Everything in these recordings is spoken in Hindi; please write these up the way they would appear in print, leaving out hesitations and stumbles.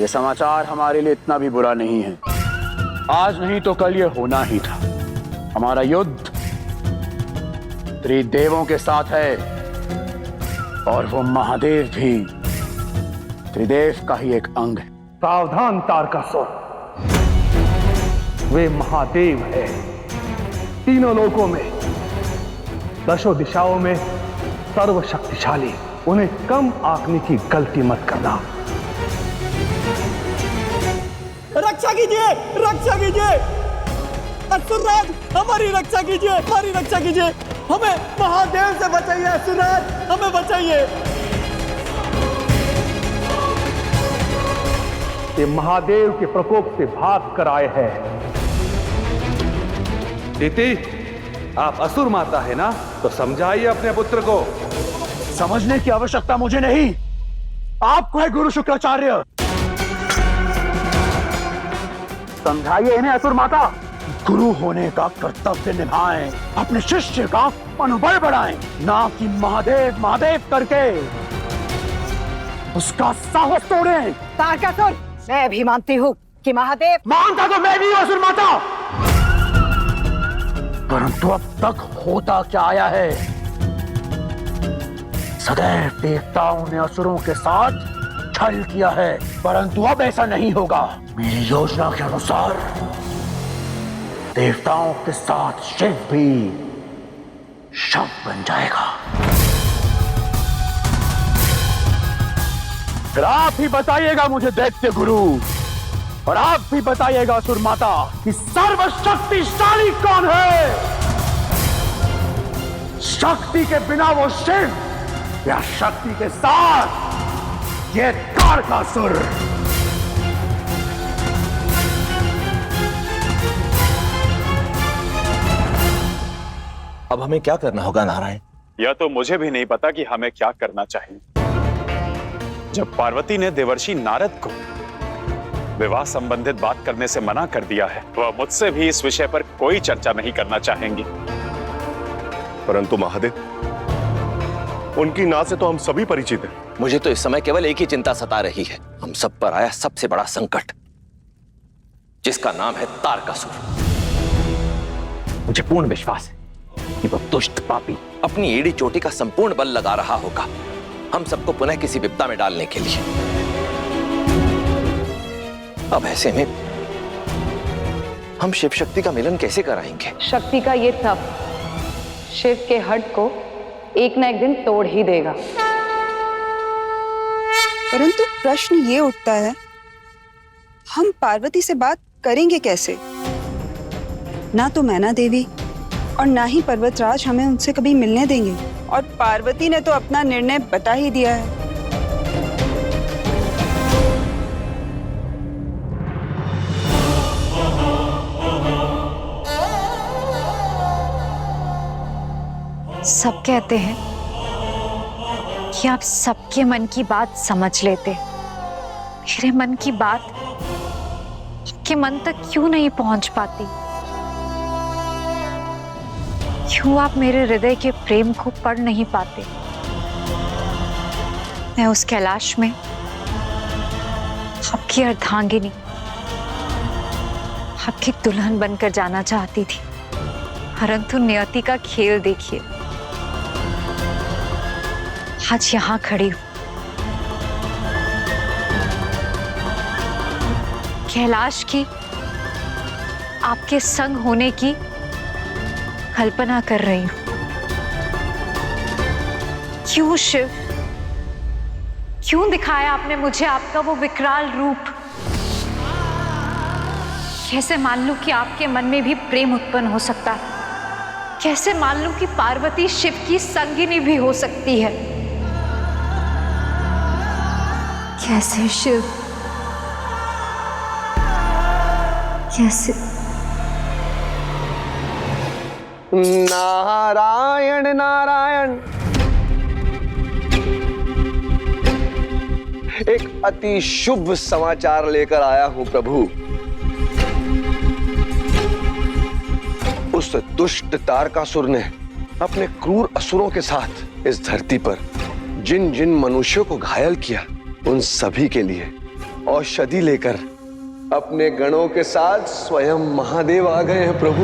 ये समाचार हमारे लिए इतना भी बुरा नहीं है। आज नहीं तो कल ये होना ही था। हमारा युद्ध त्रिदेवों के साथ है और वो महादेव भी त्रिदेव का ही एक अंग है। सावधान तारकासुर, वे महादेव है। तीनों लोकों में, दशों दिशाओं में सर्वशक्तिशाली। उन्हें कम आंकने की गलती मत करना। रक्षा कीजिए, रक्षा कीजिए, असुरराज हमारी रक्षा कीजिए, हमारी रक्षा कीजिए, हमें महादेव से बचाइए, असुरराज हमें बचाइए। ये महादेव के प्रकोप से भाग कर आए हैं। दीति, आप असुर माता है ना, तो समझाइए अपने पुत्र को। समझने की आवश्यकता मुझे नहीं, आपको है गुरु शुक्राचार्य। समझाइए इन्हें असुर माता। गुरु होने का कर्तव्य निभाएं, अपने शिष्य का मनोबल बढ़ाएं, ना कि महादेव महादेव करके उसका साहस तोड़ें। तारकासुर, मैं भी मानती हूँ कि महादेव। मानता तो मैं भी हूं असुर माता, परंतु अब तक होता क्या आया है? सदैव देवताओं ने असुरों के साथ छल किया है, परंतु अब ऐसा नहीं होगा। मेरी योजना के अनुसार देवताओं के साथ शिव भी शव बन जाएगा। फिर आप ही बताइएगा मुझे दैत्य गुरु, और आप भी बताइएगा असुर माता कि सर्वशक्तिशाली कौन है? शक्ति के बिना वो शिव या शक्ति के साथ ये तारकासुर? अब हमें क्या करना होगा नारायण? यह तो मुझे भी नहीं पता कि हमें क्या करना चाहिए। जब पार्वती ने देवर्षि नारद को विवाह संबंधित बात करने से मना कर दिया है, वह मुझसे भी इस विषय पर कोई चर्चा नहीं करना चाहेंगी। परंतु महादेव, उनकी नाव से तो हम सभी परिचित हैं। मुझे तो इस समय केवल एक ही चिंता सता रही है, हम सब पर आया सबसे बड़ा संकट, जिसका नाम है तारकासुर। मुझे पूर्ण विश्वास है कि वह दुष्ट पापी अपनी एड़ी चोटी का संपूर्ण बल लगा रहा होगा हम सबको पुनः किसी विपदा में डालने के लिए। अब ऐसे में हम शिव शक्ति का मिलन कैसे कराएंगे? शक्ति का ये तप शिव के हट को एक न एक दिन तोड़ ही देगा। परंतु प्रश्न ये उठता है, हम पार्वती से बात करेंगे कैसे? ना तो मैना देवी और ना ही पर्वतराज हमें उनसे कभी मिलने देंगे, और पार्वती ने तो अपना निर्णय बता ही दिया है। सब कहते हैं कि आप सबके मन की बात समझ लेते। मेरे मन की बात आपके मन तक क्यों नहीं पहुंच पाती? क्यों आप मेरे हृदय के प्रेम को पढ़ नहीं पाते? मैं उस कैलाश में आपकी अर्धांगिनी, आपकी दुल्हन बनकर जाना चाहती थी, परंतु नियति का खेल देखिए। आज यहां खड़ी हूं, कैलाश की आपके संग होने की कल्पना कर रही हूं। क्यों शिव, क्यों दिखाया आपने मुझे आपका वो विकराल रूप? कैसे मान लूं कि आपके मन में भी प्रेम उत्पन्न हो सकता है? कैसे मान लूं कि पार्वती शिव की संगिनी भी हो सकती है? कैसे शिव, कैसे? नारायण नारायण, एक अति शुभ समाचार लेकर आया हूं प्रभु। उस दुष्ट तारकासुर ने अपने क्रूर असुरों के साथ इस धरती पर जिन जिन मनुष्यों को घायल किया, उन सभी के लिए औषधि लेकर अपने गणों के साथ स्वयं महादेव आ गए हैं प्रभु।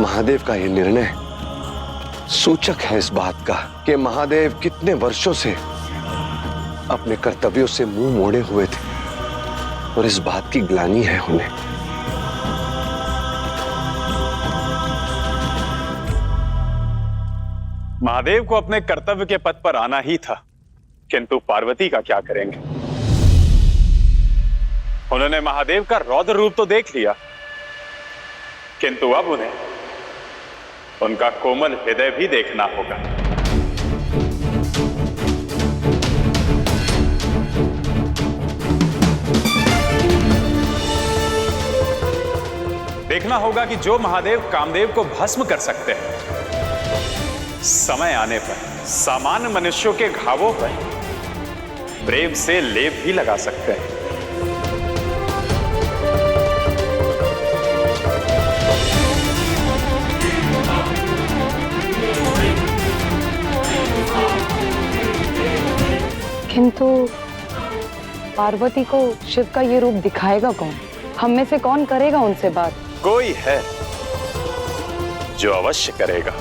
महादेव का यह निर्णय सूचक है इस बात का कि महादेव कितने वर्षों से अपने कर्तव्यों से मुंह मोड़े हुए थे और इस बात की ग्लानि है उन्हें। महादेव को अपने कर्तव्य के पथ पर आना ही था, किंतु पार्वती का क्या करेंगे? उन्होंने महादेव का रौद्र रूप तो देख लिया, किंतु अब उन्हें उनका कोमल हृदय भी देखना होगा। देखना होगा कि जो महादेव कामदेव को भस्म कर सकते हैं, समय आने पर सामान्य मनुष्यों के घावों पर प्रेम से लेप भी लगा सकते हैं। किंतु पार्वती को शिव का ये रूप दिखाएगा कौन? हम में से कौन करेगा उनसे बात? कोई है जो अवश्य करेगा।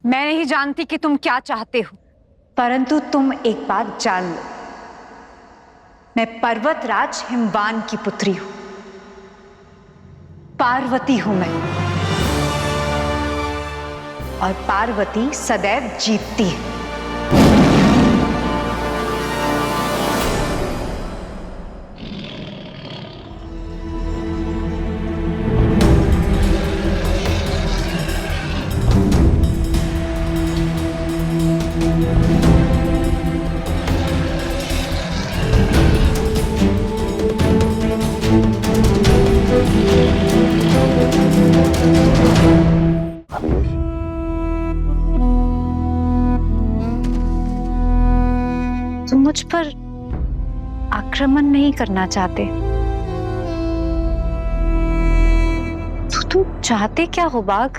मैं नहीं जानती कि तुम क्या चाहते हो, परंतु तुम एक बात जान लो, मैं पर्वतराज हिमवान की पुत्री हूं, पार्वती हूं मैं, और पार्वती सदैव जीतती है। तुम मुझ पर आक्रमण नहीं करना चाहते, तो तुम चाहते क्या हो बाघ?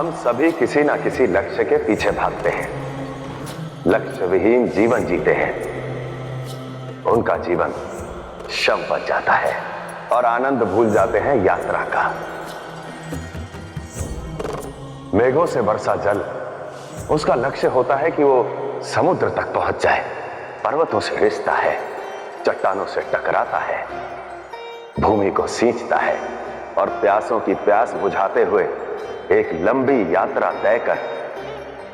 हम सभी किसी ना किसी लक्ष्य के पीछे भागते हैं, लक्ष्य विहीन जीवन जीते हैं। उनका जीवन शव बच जाता है और आनंद भूल जाते हैं यात्रा का। मेघों से बरसा जल, उसका लक्ष्य होता है कि वो समुद्र तक पहुंच जाए। पर्वतों से रिश्ता है, चट्टानों से टकराता है, भूमि को सींचता है और प्यासों की प्यास बुझाते हुए एक लंबी यात्रा तय कर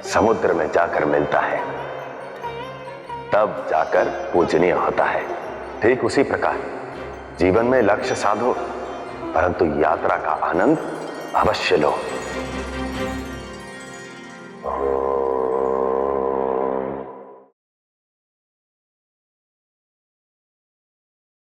समुद्र में जाकर मिलता है, तब जाकर पूजनीय होता है। ठीक उसी प्रकार जीवन में लक्ष्य साधो, परंतु यात्रा का आनंद अवश्य लो।